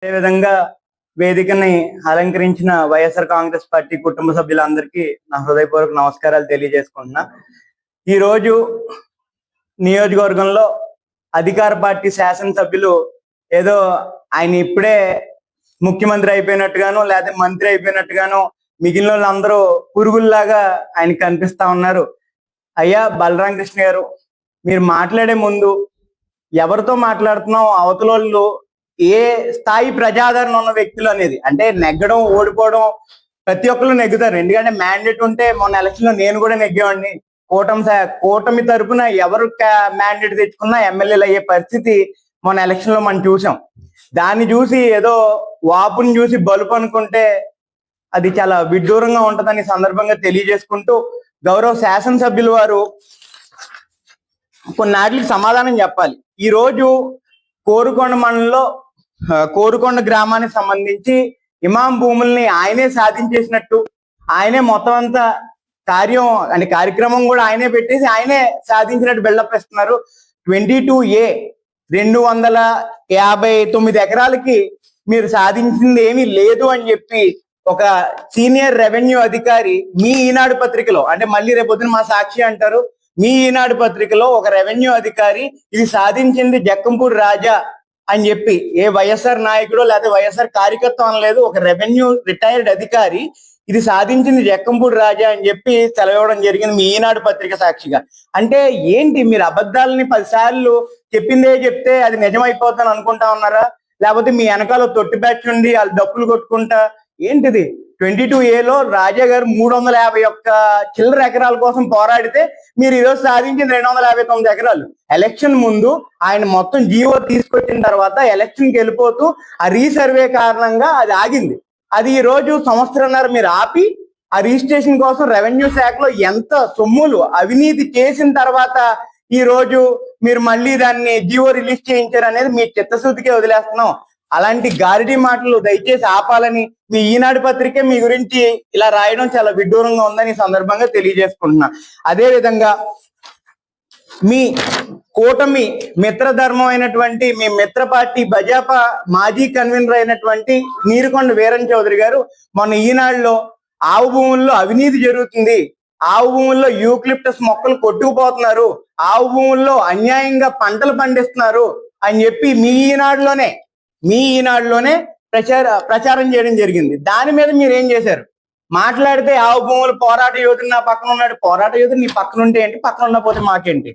అదేవిధంగా వేదికని అలంకరించిన వైఎస్ఆర్ కాంగ్రెస్ పార్టీ కుటుంబ సభ్యులందరికీ నా హృదయపూర్వక నమస్కారాలు తెలియజేసుకుంటున్నా. ఈరోజు నియోజకవర్గంలో అధికార పార్టీ శాసనసభ్యులు ఏదో ఆయన ఇప్పుడే ముఖ్యమంత్రి అయిపోయినట్టుగాను లేదా మంత్రి అయిపోయినట్టుగాను మిగిలిన వాళ్ళందరూ పురుగుల్లాగా ఆయన కనిపిస్తా ఉన్నారు. అయ్యా బలరాం కృష్ణ గారు, మీరు మాట్లాడే ముందు ఎవరితో మాట్లాడుతున్నాం, అవతలోళ్ళు ఏ స్థాయి ప్రజాదరణ ఉన్న వ్యక్తులు అనేది, అంటే నెగ్గడం ఓడిపోవడం ప్రతి ఒక్కరు నెగ్గుతారు. ఎందుకంటే మ్యాండేట్ ఉంటే మొన్న ఎలక్షన్ లో నేను కూడా నెగ్గేవాడిని. కూటమి తరపున ఎవరు మ్యాండేట్ తెచ్చుకున్నా ఎమ్మెల్యేలు అయ్యే పరిస్థితి మొన్న ఎలక్షన్ లో మనం చూసాం. దాన్ని చూసి ఏదో వాపుని చూసి బలుపు అనుకుంటే అది చాలా విడ్డూరంగా ఉంటుందని సందర్భంగా తెలియజేసుకుంటూ, గౌరవ శాసనసభ్యుల వారు కొన్నాటికి సమాధానం చెప్పాలి. ఈ రోజు కోరుకొండ మండలంలో కోరుకొండ గ్రామానికి సంబంధించి ఇమాం భూముల్ని ఆయనే సాధించేసినట్టు, ఆయనే మొత్తం అంతా కార్యక్రమం కూడా ఆయనే పెట్టేసి ఆయనే సాధించినట్టు బిల్డప్ ఇస్తున్నారు. 22A 259 ఎకరాలకి మీరు సాధించింది ఏమీ లేదు అని చెప్పి ఒక సీనియర్ రెవెన్యూ అధికారి మీ ఈనాడు పత్రికలో, అంటే మళ్ళీ రేపొద్దున మా సాక్షి అంటారు, మీ ఈనాడు పత్రికలో ఒక రెవెన్యూ అధికారి ఇది సాధించింది జక్కంపూడి రాజా అని చెప్పి, ఏ వైఎస్ఆర్ నాయకుడో లేదా వైఎస్ఆర్ కార్యకర్త అనలేదు, ఒక రెవెన్యూ రిటైర్డ్ అధికారి ఇది సాధించింది జక్కంపూడి రాజా అని చెప్పి సెలవివ్వడం జరిగింది మీ ఈనాడు పత్రిక సాక్షిగా. అంటే ఏంటి, మీరు అబద్ధాలని 10 సార్లు చెప్పిందే చెప్తే అది నిజమైపోతుందని అనుకుంటా ఉన్నారా? లేకపోతే మీ వెనకాల తొట్టి బ్యాచ్ ఉండి వాళ్ళు డప్పులు కొట్టుకుంటా ఏంటిది? 22Aలో రాజా గారు 351 చిల్లర ఎకరాల కోసం పోరాడితే మీరు ఈరోజు సాధించిన 259 ఎకరాలు. ఎలక్షన్ ముందు ఆయన మొత్తం జీవో తీసుకొచ్చిన తర్వాత ఎలక్షన్కి వెళ్ళిపోతూ ఆ రీసర్వే కారణంగా అది ఆగింది. అది ఈ రోజు సంవత్సరంన్నర మీరు ఆపి ఆ రిజిస్ట్రేషన్ కోసం రెవెన్యూ శాఖలో ఎంత సొమ్ములు అవినీతి చేసిన తర్వాత ఈ రోజు మీరు మళ్ళీ దాన్ని జీవో రిలీజ్ చేయించారు అనేది మీ చిత్తశుద్ధికే వదిలేస్తున్నాం. అలాంటి గారిడి మాటలు దయచేసి ఆపాలని మీ ఈనాడు పత్రికే మీ గురించి ఇలా రాయడం చాలా విడ్డూరంగా ఉందని ఈ సందర్భంగా తెలియజేసుకుంటున్నా. అదే విధంగా మీ కూటమి మిత్రధర్మం అయినటువంటి మీ మిత్ర పార్టీ భాజపా మాజీ కన్వీనర్ అయినటువంటి నీరుకొండ వీరన్ చౌదరి గారు మొన్న ఈనాడులో ఆవు భూముల్లో అవినీతి జరుగుతుంది, ఆవు భూముల్లో యూక్లిప్టస్ మొక్కలు కొట్టుకుపోతున్నారు, ఆవు భూముల్లో అన్యాయంగా పంటలు పండిస్తున్నారు అని చెప్పి మీ ఈనాడులోనే ప్రచారం చేయడం జరిగింది. దాని మీద మీరు ఏం చేశారు? మాట్లాడితే ఆవు భూములు పోరాట యోధుడు నా పక్కన ఉన్నాడు, పోరాట యోధుడు నీ పక్కన ఉంటే ఏంటి, పక్కన ఉండకపోతే మాకేంటి?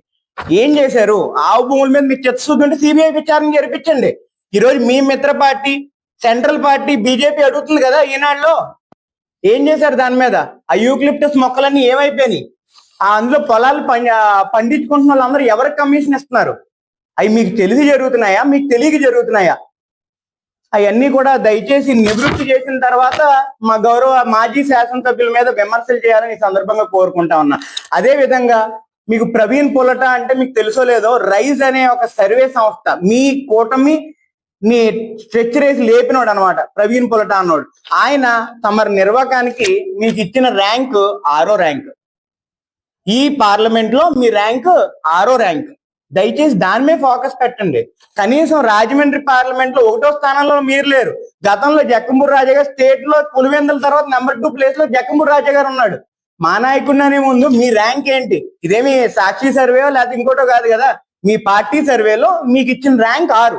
ఏం చేశారు? ఆవు భూముల మీద మీకు చిత్తశుద్ధి ఉంటే సిబిఐ విచారణ జరిపించండి. ఈరోజు మీ మిత్ర పార్టీ సెంట్రల్ పార్టీ బీజేపీ అడుగుతుంది కదా ఈనాడులో, ఏం చేశారు దాని మీద? ఆ యూక్లిప్టస్ మొక్కలన్నీ ఏమైపోయినాయి? అందులో పొలాలు పండించుకుంటున్న వాళ్ళందరూ ఎవరికి కమిషన్ ఇస్తున్నారు? అవి మీకు తెలిసి జరుగుతున్నాయా, మీకు తెలియక జరుగుతున్నాయా? అవన్నీ కూడా దయచేసి నివృత్తి చేసిన తర్వాత మా గౌరవ మాజీ శాసనసభ్యుల మీద విమర్శలు చేయాలని ఈ సందర్భంగా కోరుకుంటా ఉన్నా. అదే విధంగా మీకు ప్రవీణ్ పులట అంటే మీకు తెలుసో లేదో, రైజ్ అనే ఒక సర్వే సంస్థ మీ కూటమి నీ స్ట్రెచ్ రేసి లేపినోడు అనమాట ప్రవీణ్ పులట అన్నోడు. ఆయన తమ నిర్వాకానికి మీకు ఇచ్చిన ర్యాంకు 6వ ర్యాంక్. ఈ పార్లమెంట్ లో మీ ర్యాంకు 6వ ర్యాంక్. దయచేసి దాని మీద ఫోకస్ పెట్టండి. కనీసం రాజమండ్రి పార్లమెంట్ లో 1వ స్థానంలో మీరు లేరు. గతంలో జక్కంపూడి రాజా గారు స్టేట్ లో పులివెందుల తర్వాత నెంబర్ 2 ప్లేస్ లో జక్కంపూడి రాజా గారు ఉన్నాడు. మా నాయకుడినే ముందు మీ ర్యాంక్ ఏంటి? ఇదేమి సాక్షి సర్వేయో లేకపోతే ఇంకోటో కాదు కదా, మీ పార్టీ సర్వేలో మీకు ఇచ్చిన ర్యాంక్ 6.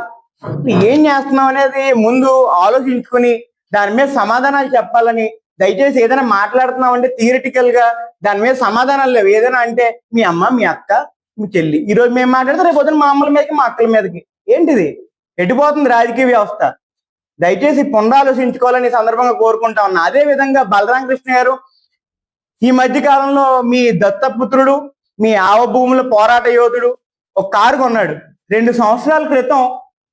ఏం చేస్తున్నాం అనేది ముందు ఆలోచించుకుని దాని మీద సమాధానాలు చెప్పాలని. దయచేసి ఏదైనా మాట్లాడుతున్నాం అంటే థియరిటికల్ గా దాని మీద సమాధానాలు లేవు. ఏదైనా అంటే మీ అమ్మ, మీ అక్క, మీ చెల్లి, ఈ రోజు మేము మాట్లాడితే రేపు పొద్దున మా అమ్మల మీదకి, మా అక్కల మీదకి. ఏంటిది? ఎటుపోతుంది రాజకీయ వ్యవస్థ? దయచేసి పునరాలోచించుకోవాలని సందర్భంగా కోరుకుంటా ఉన్నా. అదే విధంగా బలరాం కృష్ణ గారు ఈ మధ్య కాలంలో మీ దత్తపుత్రుడు, మీ ఆవ భూముల పోరాట యోధుడు ఒక కారు కొన్నాడు. 2 సంవత్సరాల క్రితం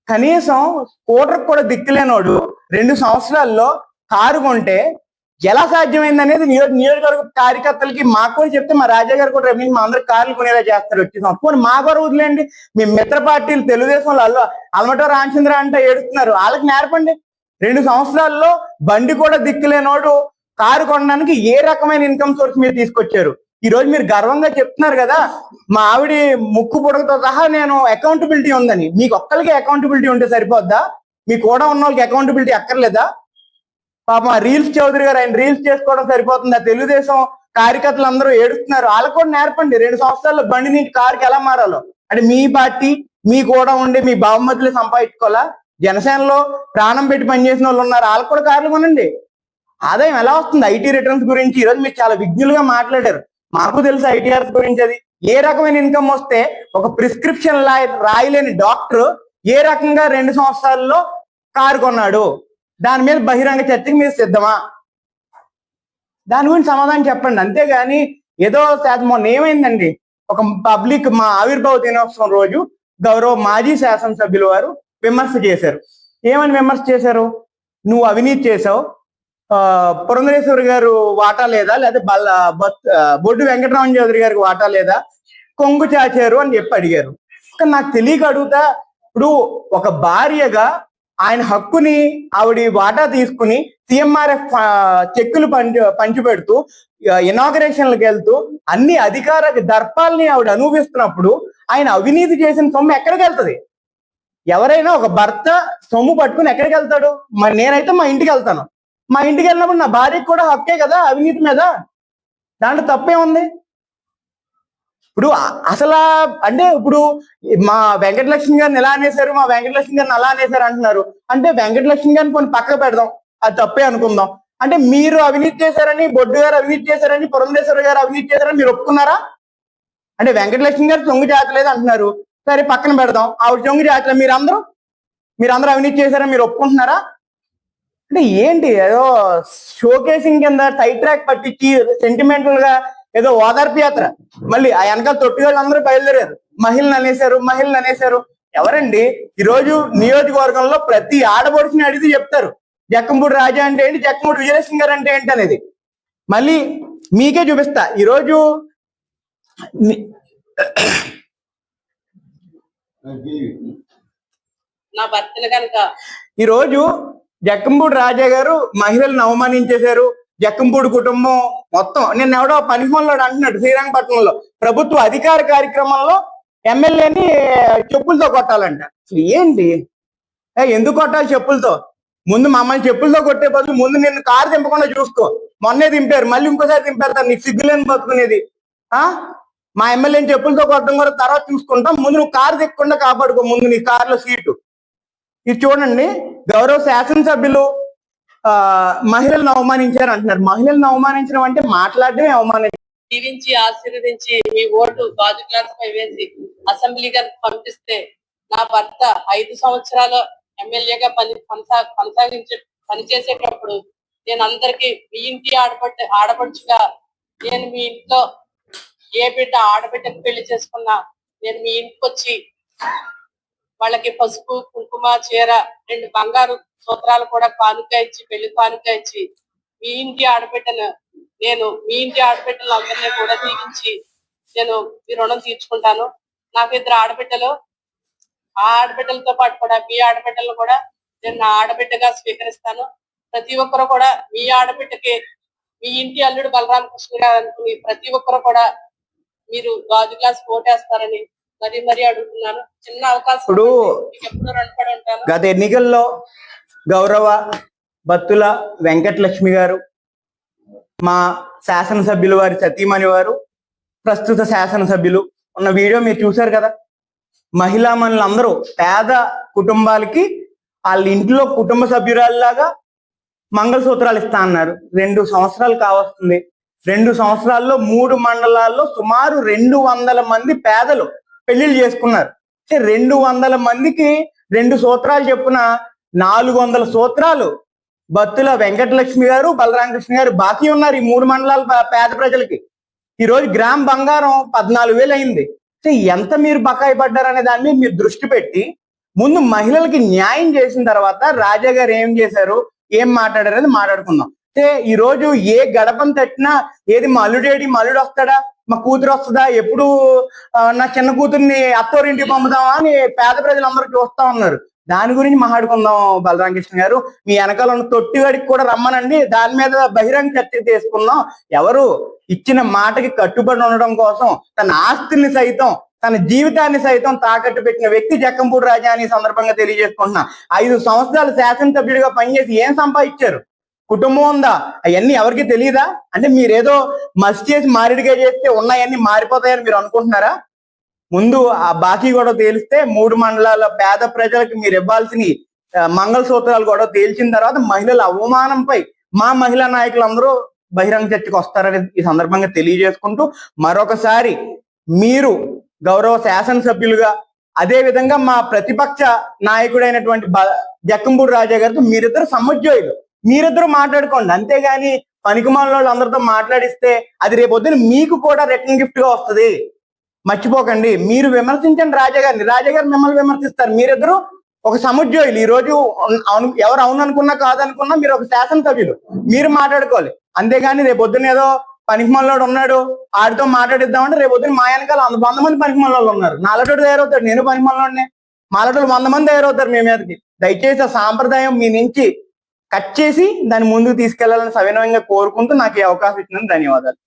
కనీసం స్కూటర్ కూడా దిక్కులేనోడు 2 సంవత్సరాల్లో కారు కొంటే ఎలా సాధ్యమైంది అనేది నియోజకవర్గ కార్యకర్తలకి మాకు కూడా చెప్తే మా రాజా గారు కూడా రేపు మా అందరికి కార్లు కొనేలా చేస్తారు. వచ్చే సంవత్సరం మా కూడా వదిలేండి. మీ మిత్ర పార్టీలు తెలుగుదేశంలో అల్మటో రామచంద్ర అంటే ఏడుస్తున్నారు, వాళ్ళకి నేర్పండి. 2 సంవత్సరాల్లో బండి కూడా దిక్కులేనోడు కారు కొనడానికి ఏ రకమైన ఇన్కమ్ సోర్స్ మీరు తీసుకొచ్చారు? ఈ రోజు మీరు గర్వంగా చెప్తున్నారు కదా, మా ఆవిడ ముక్కు పుడకతో సహా నేను అకౌంటబిలిటీ ఉందని. మీకు ఒక్కరికి అకౌంటబిలిటీ ఉంటే సరిపోద్దా? మీ కూడా ఉన్న వాళ్ళకి అకౌంటబిలిటీ అక్కర్లేదా? పాపం ఆ రీల్స్ చౌదరి గారు ఆయన రీల్స్ చేసుకోవడం సరిపోతుంది. ఆ తెలుగుదేశం కార్యకర్తలు అందరూ ఏడుస్తున్నారు. వాళ్ళకు కూడా నేర్పండి 2 సంవత్సరాల్లో బండి నుంచి కారుకి ఎలా మారాలో. అంటే మీ పార్టీ మీ కూడా ఉండి మీ బహుమతులు సంపాదించుకోవాలా? జనసేనలో ప్రాణం పెట్టి పనిచేసిన వాళ్ళు ఉన్నారు, వాళ్ళకు కూడా కార్లు కొనండి. ఆదాయం ఎలా వస్తుంది? ఐటీ రిటర్న్స్ గురించి ఈరోజు మీరు చాలా విజ్ఞులుగా మాట్లాడారు. మాకు తెలుసు ఐటీఆర్స్ గురించి. అది ఏ రకమైన ఇన్కమ్ వస్తే ఒక ప్రిస్క్రిప్షన్ రాయలేని డాక్టర్ ఏ రకంగా 2 సంవత్సరాల్లో కారు కొన్నాడు? దాని మీద బహిరంగ చర్చకి మీరు సిద్ధమా? దాని గురించి సమాధానం చెప్పండి. అంతేగాని ఏదో మొన్న ఏమైందండి, ఒక పబ్లిక్ మా ఆవిర్భావ దినోత్సవం రోజు గౌరవ మాజీ శాసనసభ్యుల వారు విమర్శ చేశారు. ఏమని విమర్శ చేశారు? నువ్వు అవినీతి చేసావు, పురంధరేశ్వరి గారు వాటా లేదా, లేదా బొడ్డు వెంకటరామన్ చౌదరి గారికి వాటా లేదా, కొంగు చాచారు అని చెప్పి అడిగారు. కానీ నాకు తెలియక అడుగుతా, ఇప్పుడు ఒక భార్యగా ఆయన హక్కుని ఆవిడ వాటా తీసుకుని సిఎంఆర్ఎఫ్ చెక్కులు పంచిపెడుతూ ఇనాగరేషన్లకు వెళ్తూ అన్ని అధికార దర్పాలని ఆవిడ అనుభవిస్తున్నప్పుడు ఆయన అవినీతి చేసిన సొమ్ము ఎక్కడికి వెళ్తుంది? ఎవరైనా ఒక భర్త సొమ్ము పట్టుకుని ఎక్కడికి వెళ్తాడు? మరి నేనైతే మా ఇంటికి వెళ్తాను. మా ఇంటికి వెళ్ళినప్పుడు నా భార్యకు కూడా హక్కే కదా అవినీతి మీద. దాంట్లో తప్పే ఉంది? ఇప్పుడు అసలు అంటే ఇప్పుడు మా వెంకటలక్ష్మి గారిని ఎలా అనేసారు, మా వెంకటలక్ష్మి గారిని అలా అనేసారు అంటున్నారు. అంటే వెంకటలక్ష్మి గారిని కొన్ని పక్కకు పెడదాం, అది తప్పే అనుకుందాం. అంటే మీరు అవినీతి చేశారని, బొడ్డు గారు అవినీతి చేశారని, పురంధేశ్వరి గారు అవినీతి చేశారని మీరు ఒప్పుకున్నారా? అంటే వెంకటలక్ష్మి గారు చొంగు జాతలేదు అంటున్నారు, సరే పక్కన పెడదాం. ఆవిడ చొంగు జాతలే, మీరందరూ అవినీతి చేశారని మీరు ఒప్పుకుంటున్నారా? అంటే ఏంటి, ఏదో షోకేసింగ్ కింద సైడ్ ట్రాక్ పట్టించి సెంటిమెంటల్ గా ఏదో ఓదార్పు యాత్ర. మళ్ళీ ఆ వెనకాల తొట్టిగాళ్ళు అందరూ బయలుదేరారు, మహిళలు అనేశారు. ఎవరండి? ఈరోజు నియోజకవర్గంలో ప్రతి ఆడపడుచుని అడిగితే చెప్తారు జక్కంపూడి రాజా అంటే ఏంటి, జక్కంపూడి విజయలక్ష్మి గారు అంటే ఏంటి అనేది. మళ్ళీ మీకే చూపిస్తా. ఈరోజు జక్కంపూడి రాజా గారు మహిళలను అవమానించేశారు. జక్కంపూడి కుటుంబం మొత్తం, నేను ఎవడో పని ఫోన్లో అంటున్నాడు శ్రీరంగపట్నంలో ప్రభుత్వ అధికార కార్యక్రమంలో ఎమ్మెల్యేని చెప్పులతో కొట్టాలంట. అసలు ఏంటి? ఎందుకు కొట్టాలి చెప్పులతో? ముందు మమ్మల్ని చెప్పులతో కొట్టే బదులు ముందు నిన్ను కారు దింపకుండా చూసుకో. మొన్నే దింపారు, మళ్ళీ ఇంకోసారి దింపేస్తారు. నీకు సిగ్గులేని బతుకునేది. మా ఎమ్మెల్యేని చెప్పులతో కొట్టడం కూడా తర్వాత చూసుకుంటాం, ముందు నువ్వు కారు దిక్కకుండా కాపాడుకో, ముందు నీ కారులో సీటు. ఇది చూడండి, గౌరవ శాసనసభ్యులు మహిళలను అవమానించారు అంటున్నారు. మహిళలను అవమానించడం అంటే మాట్లాడడమే అవమానించడం. దీవించి ఆశీర్వదించి మీ ఓటు గాజు గ్లాస్ పై వేసి అసెంబ్లీగా పంపిస్తే నా భర్త 5 సంవత్సరాలు ఎమ్మెల్యేగా పనిచేసేటప్పుడు నేను అందరికి మీ ఇంటి ఆడపడుచుగా నేను మీ ఇంట్లో ఏ బిడ్డ ఆడబిడ్డకు పెళ్లి చేసుకున్నా నేను మీ ఇంటికి వచ్చి వాళ్ళకి పసుపు కుంకుమ చీర 2 బంగారు సూత్రాలు కూడా కానుక ఇచ్చి, పెళ్లి కానుక ఇచ్చి మీ ఇంటి ఆడబిడ్డను మీ ఇంటి ఆడబిడ్డలు అందరినీ కూడా దీవించి నేను మీ రుణం తీర్చుకుంటాను. నాకు 2 ఆడబిడ్డలు, ఆ ఆడబిడ్డలతో పాటు కూడా మీ ఆడబిడ్డలను కూడా నేను నా ఆడబిడ్డగా స్వీకరిస్తాను. ప్రతి ఒక్కరు కూడా మీ ఆడబిడ్డకి మీ ఇంటి అల్లుడు బలరామకృష్ణ గారు అనుకుని ప్రతి ఒక్కరు కూడా మీరు గాజు గ్లాస్ ఓటేస్తారని మరీ అడుగుతున్నాను. చిన్న అవకాశం ఇప్పుడు గత ఎన్నికల్లో గౌరవ బత్తుల వెంకటలక్ష్మి గారు, మా శాసనసభ్యులు వారి సతీమణి వారు, ప్రస్తుత శాసనసభ్యులు ఉన్న వీడియో మీరు చూశారు కదా. మహిళా మనులందరూ పేద కుటుంబాలకి వాళ్ళ ఇంట్లో కుటుంబ సభ్యురాల్లాగా మంగళసూత్రాలు ఇస్తా అన్నారు. 2 సంవత్సరాలు కావస్తుంది. 2 సంవత్సరాల్లో 3 మండలాల్లో సుమారు 200 మంది పేదలు పెళ్లిళ్ళు చేసుకున్నారు. 200 మందికి 2 సూత్రాలు చెప్పున 400 సూత్రాలు బత్తుల వెంకటలక్ష్మి గారు, బలరామకృష్ణ గారు బాకీ ఉన్నారు ఈ 3 మండలాల పేద ప్రజలకి. ఈరోజు గ్రామ్ బంగారం 14,000 అయింది. ఎంత మీరు బకాయి పడ్డారనే దాని మీద మీరు దృష్టి పెట్టి ముందు మహిళలకి న్యాయం చేసిన తర్వాత రాజా గారు ఏం చేశారు, ఏం మాట్లాడారు అనేది మాట్లాడుకుందాం. ఈ రోజు ఏ గడపను తట్టినా ఏది మా అల్లుడు వస్తాడా, మా కూతురు వస్తుందా, ఎప్పుడు నా చిన్న కూతుర్ని అత్తోరింటికి పంపుదామా అని పేద ప్రజలందరూ చూస్తా ఉన్నారు. దాని గురించి మాట్లాడుకుందాం బలరామకృష్ణ గారు. మీ వెనకాల ఉన్న తొట్టివాడికి కూడా రమ్మనండి, దాని మీద బహిరంగ చర్చ తీసుకుందాం. ఎవరు ఇచ్చిన మాటకి కట్టుబడి ఉండడం కోసం తన ఆస్తిని సైతం తన జీవితాన్ని సైతం తాకట్టు పెట్టిన వ్యక్తి జక్కంపూడి రాజా అని ఈ సందర్భంగా తెలియజేసుకుంటున్నా. 5 సంవత్సరాలు శాసనసభ్యుడిగా పనిచేసి ఏం సంపాదించారు? కుటుంబం ఉందా? అవన్నీ ఎవరికి తెలియదా? అంటే మీరేదో మసి చేసి మారిడిగా చేస్తే ఉన్నాయన్నీ మారిపోతాయని మీరు అనుకుంటున్నారా? ముందు ఆ బాకీ కూడా తేలిస్తే 3 మండలాల పేద ప్రజలకు మీరు ఇవ్వాల్సిన మంగళసూత్రాలు కూడా తేల్చిన తర్వాత మహిళల అవమానంపై మా మహిళా నాయకులందరూ బహిరంగ చర్చకు వస్తారని ఈ సందర్భంగా తెలియజేసుకుంటూ, మరొకసారి మీరు గౌరవ శాసనసభ్యులుగా అదే విధంగా మా ప్రతిపక్ష నాయకుడైనటువంటి జక్కంపూడి రాజా గారితో మీరిద్దరు సముద్యోగులు, మీరిద్దరు మాట్లాడుకోండి. అంతేగాని పనికిమాల వాళ్ళు అందరితో మాట్లాడిస్తే అది రేపొద్దున మీకు కూడా రిటర్న్ గిఫ్ట్ గా వస్తుంది. మర్చిపోకండి. మీరు విమర్శించండి రాజా గారు మిమ్మల్ని విమర్శిస్తారు. మీరిద్దరు ఒక సముద్యోగులు. ఈ రోజు ఎవరు అవుననుకున్నా కాదనుకున్నా మీరు ఒక శాసనసభ్యులు, మీరు మాట్లాడుకోవాలి. అంతేగాని రేపొద్దున ఏదో పనికిమాలోడు ఉన్నాడు ఆడితో మాట్లాడిద్దామంటే రేపొద్దున మా వెనకాల 100 మంది పనికిమాలోళ్ళు ఉన్నారు. నాలటోడు తయారవుతాడు, నేను పనికిమాలోనే, మాలటోళ్ళు 100 మంది తయారవుతారు మీ మీదకి. దయచేసి ఆ సాంప్రదాయం మీ నుంచి కట్ చేసి దాన్ని ముందుకు తీసుకెళ్లాలని సవినయంగా కోరుకుంటూ నాకు ఈ అవకాశం ఇచ్చినందుకు ధన్యవాదాలు.